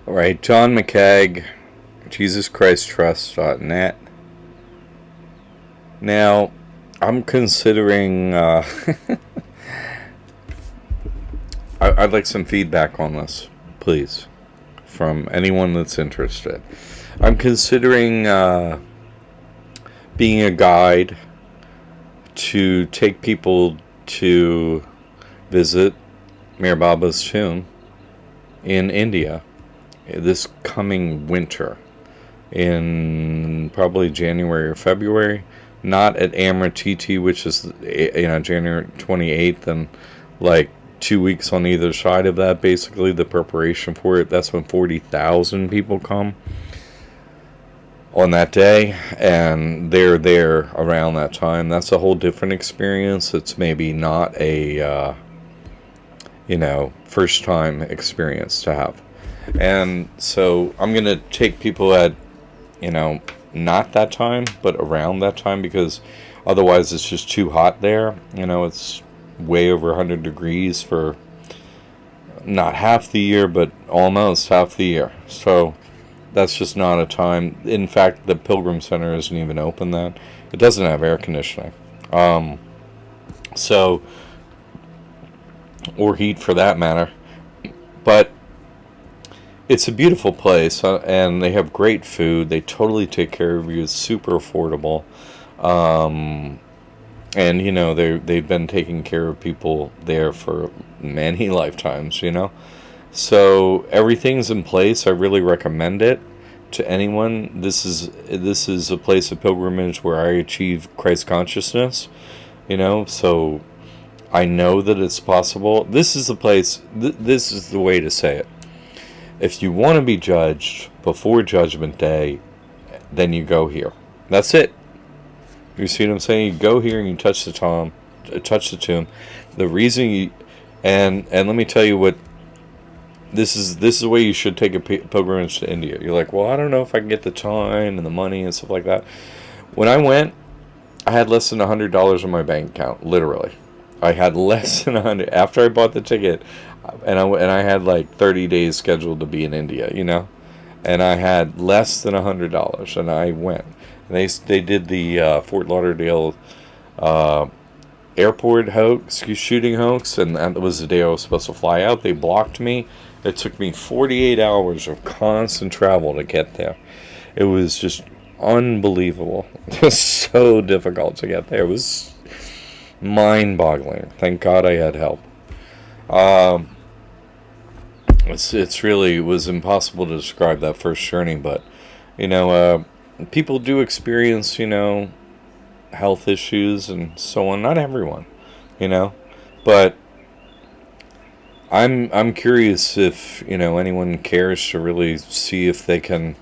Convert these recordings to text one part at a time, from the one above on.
All right, John McCaig, JesusChristTrust.net. Now, I'm considering. I'd like some feedback on this, please, from anyone that's interested. I'm considering being a guide to take people to visit Mir Baba's tomb in India this coming winter, in probably January or February. Not at Amrititi, which is January 28th, and like 2 weeks on either side of that. Basically, the preparation for it. That's when 40,000 people come on that day, and they're there around that time. That's a whole different experience. It's maybe not a first time experience to have. And so I'm going to take people at, not that time, but around that time, because otherwise it's just too hot there. It's way over 100 degrees for not half the year, but almost half the year. So that's just not a time. In fact, the Pilgrim Center isn't even open then. It doesn't have air conditioning. Or heat for that matter. But it's a beautiful place, and they have great food. They totally take care of you. It's super affordable. And, they've been taking care of people there for many lifetimes, So everything's in place. I really recommend it to anyone. This is a place of pilgrimage where I achieve Christ consciousness, so I know that it's possible. This is the place, this is the way to say it. If you want to be judged before Judgment Day, then you go here. That's it. You see what I'm saying? You go here and you touch the tomb. The reason you, and let me tell you what, this is the way you should take a pilgrimage to India. You're like, well, I don't know if I can get the time and the money and stuff like that. When I went, I had less than $100 in my bank account, literally. I had less than 100 after I bought the ticket, and I had like 30 days scheduled to be in India, and I had less than $100, and I went. And they did the Fort Lauderdale airport shooting hoax, and that was the day I was supposed to fly out. They blocked me. It took me 48 hours of constant travel to get there. It was just unbelievable. It was so difficult to get there. It was mind-boggling. Thank God I had help. It was impossible to describe that first journey, but people do experience health issues and so on. Not everyone, but I'm curious if anyone cares to really see if they can,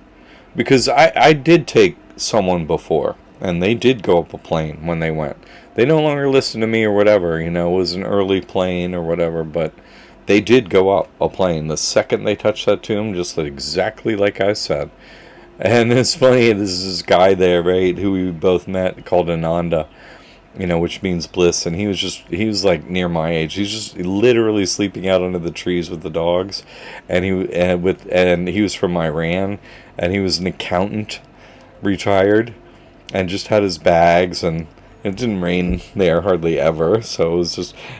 because I did take someone before, and they did go up a plane when they went. They no longer listened to me or whatever, it was an early plane or whatever, but they did go up a plane. The second they touched that tomb, just exactly like I said. And it's funny, there's this guy there, right, who we both met, called Ananda, which means bliss, and he was like near my age. He's just literally sleeping out under the trees with the dogs, and he was from Iran, and he was an accountant, retired, and just had his bags, and it didn't rain there hardly ever, so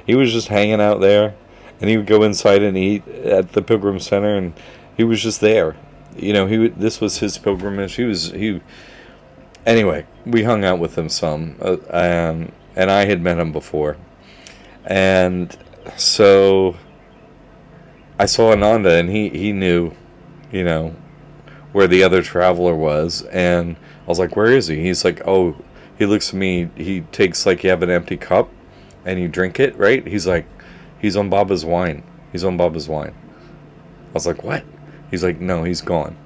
he was just hanging out there, and he would go inside and eat at the Pilgrim Center, and he was just there. This was his pilgrimage. Anyway, we hung out with him some, and I had met him before, and so I saw Ananda, and he knew, where the other traveler was, and I was like, where is he? He's like, oh, he looks at me, he takes, like, you have an empty cup, and you drink it, right? He's like, he's on Baba's wine. He's on Baba's wine. I was like, what? He's like, no, he's gone.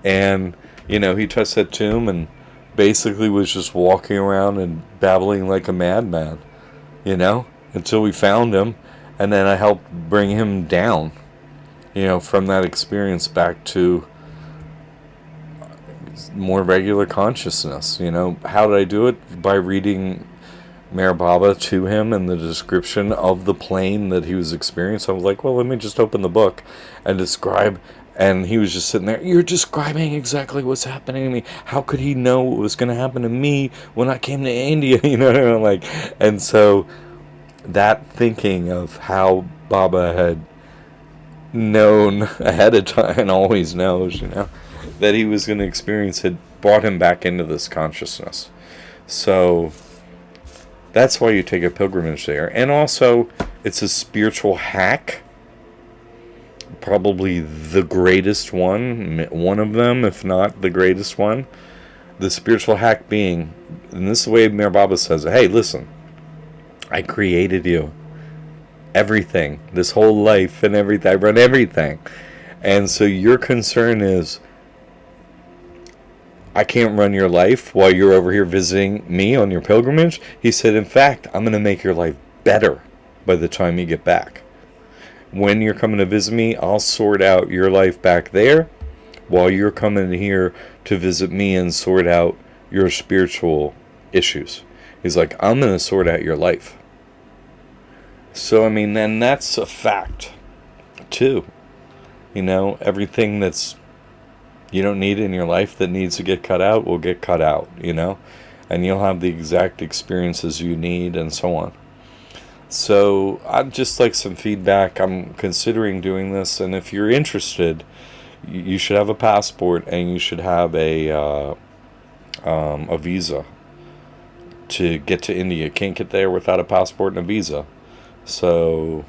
And, he touched that tomb and basically was just walking around and babbling like a madman, until we found him. And then I helped bring him down, from that experience back to more regular consciousness. How did I do it? By reading Meher Baba to him and the description of the plane that he was experiencing. I was like, well, let me just open the book and describe. And he was just sitting there, you're describing exactly what's happening to me. How could he know what was going to happen to me when I came to India? You know what I mean? Like, and so that thinking of how Baba had known ahead of time and always knows, that he was going to experience had brought him back into this consciousness. So that's why you take a pilgrimage there. And also, it's a spiritual hack. Probably the greatest one of them, if not the greatest one. The spiritual hack being, and this is the way Meher Baba says it, hey, listen, I created you. Everything. This whole life and everything. I run everything. And so your concern is, I can't run your life while you're over here visiting me on your pilgrimage. He said, in fact, I'm going to make your life better by the time you get back. When you're coming to visit me, I'll sort out your life back there while you're coming here to visit me and sort out your spiritual issues. He's like, I'm going to sort out your life. So, I mean, then that's a fact, too. Everything that's you don't need in your life that needs to get cut out will get cut out, and you'll have the exact experiences you need and so on. So I'd just like some feedback. I'm considering doing this, and if you're interested, you should have a passport and you should have a visa to get to India. You can't get there without a passport and a visa. So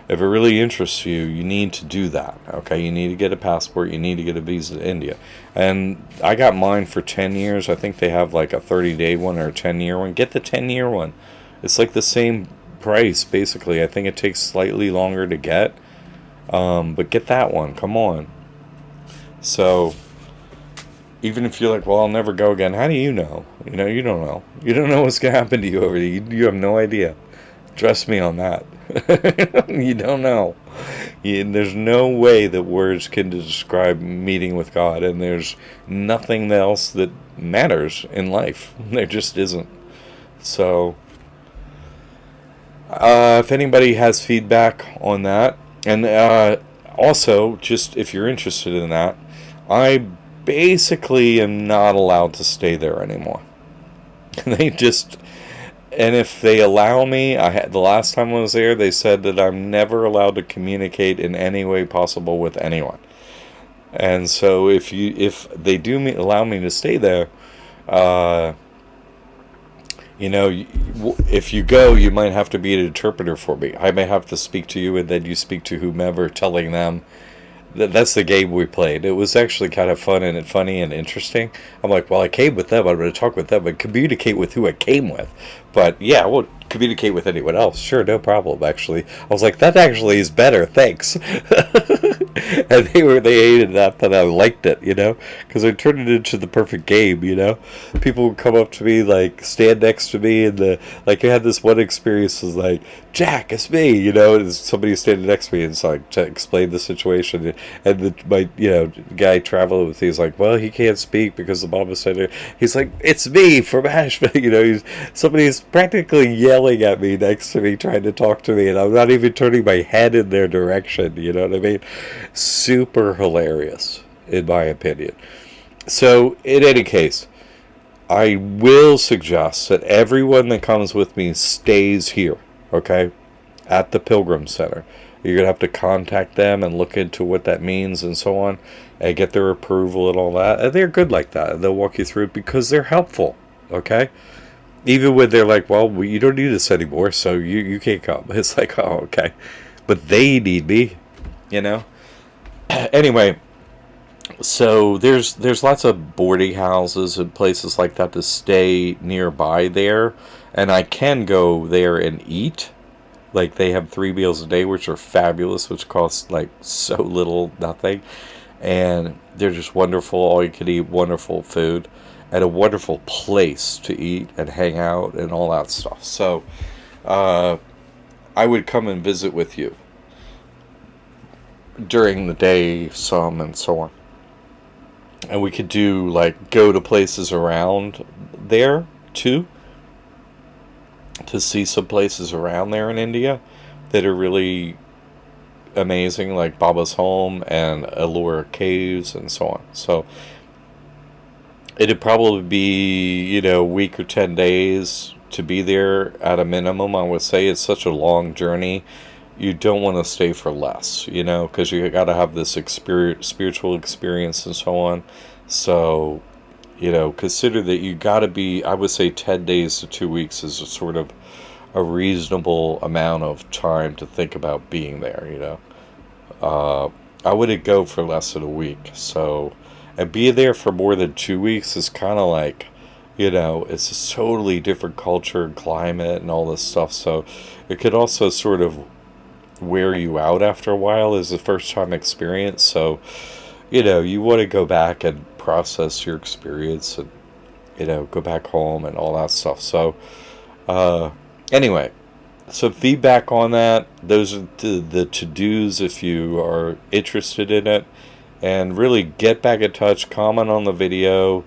if it really interests you, you need to do that. Okay, you need to get a passport. You need to get a visa to India. And I got mine for 10 years. I think they have like a 30-day one or a 10-year one. Get the 10-year one. It's like the same price, basically. I think it takes slightly longer to get. But get that one. Come on. So even if you're like, well, I'll never go again. How do you know? You don't know. You don't know what's going to happen to you over there. You have no idea. Trust me on that. You don't know. There's no way that words can describe meeting with God, and there's nothing else that matters in life. There just isn't. So, if anybody has feedback on that, and also, just if you're interested in that, I basically am not allowed to stay there anymore. And if they allow me, the last time I was there, they said that I'm never allowed to communicate in any way possible with anyone. And so if they do allow me to stay there, if you go, you might have to be an interpreter for me. I may have to speak to you, and then you speak to whomever, telling them. That's the game we played. It was actually kind of fun and funny and interesting. I'm like, well, I came with them. I'm going to talk with them and communicate with who I came with. But yeah, I won't communicate with anyone else. Sure, no problem, actually. I was like, that actually is better, thanks. And they hated that I liked it, because I turned it into the perfect game, People would come up to me, like, stand next to me, and I had this one experience, was like, Jack, it's me, and somebody standing next to me, and so I explained the situation, and my guy traveling with me is like, well, he can't speak because the mama said it. He's like, it's me from Asheville, somebody's practically yelling at me next to me, trying to talk to me, and I'm not even turning my head in their direction, you know what I mean? Super hilarious, in my opinion. So, in any case, I will suggest that everyone that comes with me stays here, okay, at the Pilgrim Center. You're going to have to contact them and look into what that means and so on, and get their approval and all that. And they're good like that. They'll walk you through it because they're helpful, okay? Even when they're like, well, you don't need us anymore, so you can't come. It's like, oh, okay. But they need me, Anyway, so there's lots of boarding houses and places like that to stay nearby there. And I can go there and eat. Like, they have 3 meals a day, which are fabulous, which cost, like, so little, nothing. And they're just wonderful, all you can eat, wonderful food. And a wonderful place to eat and hang out and all that stuff. So, I would come and visit with you during the day some and so on. And we could do, like, go to places around there, too. to see some places around there in India that are really amazing, like Baba's Home and Ellora Caves and so on. So it'd probably be, a week or 10 days to be there at a minimum. I would say it's such a long journey. You don't want to stay for less, because you got to have this spiritual experience and so on. So, consider that you got to be, I would say 10 days to 2 weeks is a sort of a reasonable amount of time to think about being there. I wouldn't go for less than a week. So, and being there for more than 2 weeks is kind of like, it's a totally different culture and climate and all this stuff. So, it could also sort of wear you out after a while as a first time experience. So, you want to go back and process your experience and, go back home and all that stuff. So, anyway, so feedback on that. Those are the to-dos if you are interested in it. And really get back in touch, comment on the video,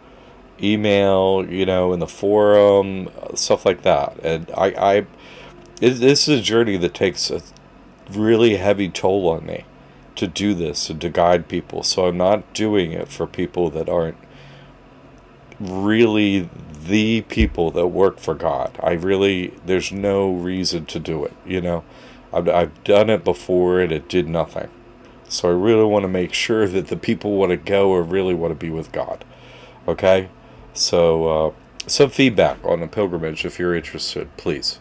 email, in the forum, stuff like that. And this is a journey that takes a really heavy toll on me to do this and to guide people. So I'm not doing it for people that aren't really the people that work for God. There's no reason to do it. I've done it before and it did nothing. So I really want to make sure that the people want to go or really want to be with God. Okay? So some feedback on the pilgrimage if you're interested, please.